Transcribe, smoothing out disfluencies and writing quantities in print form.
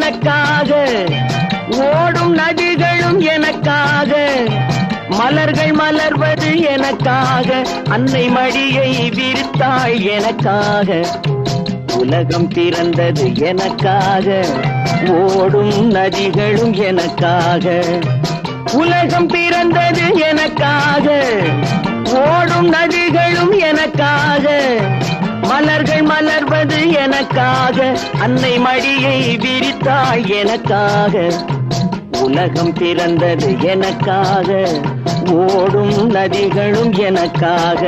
எனக்காக, ஓடும் நதிகளும் எனக்காக, மலர்கள் மலர்வது எனக்காக, அன்னை மடியை விரித்தாள் எனக்காக. உலகம் பிறந்தது எனக்காக, ஓடும் நதிகளும் எனக்காக. உலகம் பிறந்தது எனக்காக, ஓடும் நதிகளும் எனக்காக, மலர்கள் மலர்வது எனக்காக, அன்னை மடியை விரித்தாள் எனக்காக. உலகம் பிறந்தது எனக்காக, ஓடும் நதிகளும் எனக்காக.